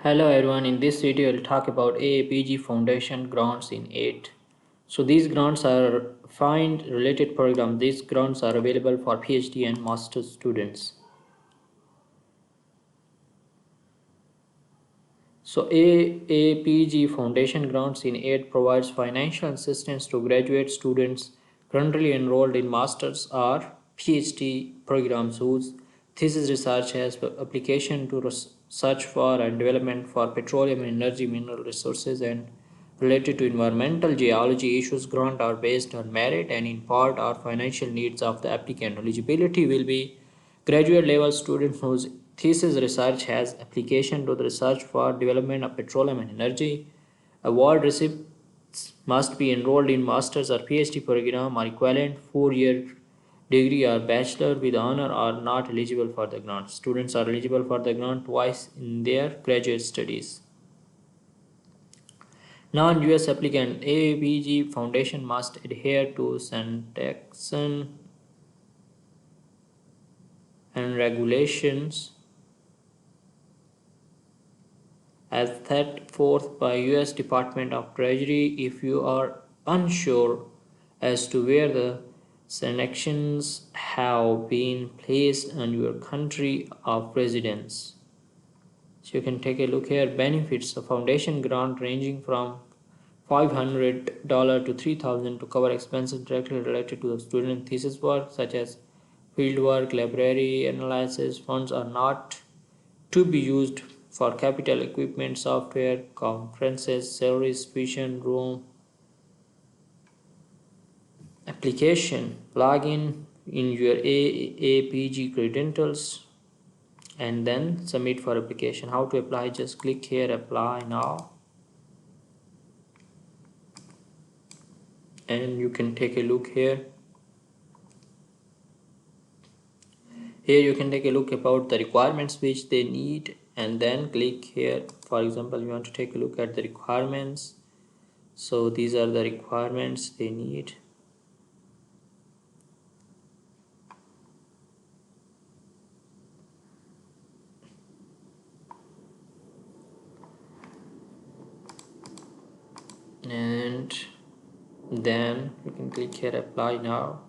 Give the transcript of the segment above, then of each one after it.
Hello everyone, in this video I'll talk about AAPG Foundation grants in 8. So these grants are find related program. These grants are available for PhD and master's students. So AAPG Foundation grants in 8 provides financial assistance to graduate students currently enrolled in master's or PhD programs whose thesis research has application to research for and development for petroleum, energy, mineral resources and related to environmental geology issues. Grant are based on merit and in part are financial needs of the applicant. Eligibility will be graduate level students whose thesis research has application to the research for development of petroleum and energy. Award recipients must be enrolled in master's or PhD program or equivalent 4-year degree or bachelor with honor are not eligible for the grant. Students are eligible for the grant twice in their graduate studies. Non-US applicant AAPG Foundation must adhere to syntax and regulations as set forth by US Department of Treasury. If you are unsure as to where the sanctions have been placed on your country of residence. So you can take a look here. Benefits of foundation grant ranging from $500 to $3,000 to cover expenses directly related to the student thesis work such as fieldwork, library analysis. Funds are not to be used for capital equipment, software, conferences, salaries, tuition, room. Application: log in your AAPG credentials and then submit for application. How to apply? Just click here, apply now, and you can take a look here. Here you can take a look about the requirements which they need and then click here. For example, you want to take a look at the requirements. So these are the requirements they need. And then you can click here, apply now.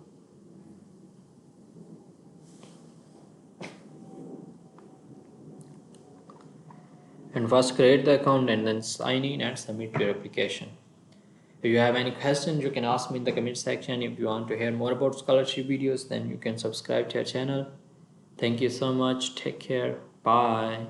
And first create the account and then sign in and submit your application. If you have any questions, you can ask me in the comment section. If you want to hear more about scholarship videos, then you can subscribe to our channel. Thank you so much. Take care. Bye.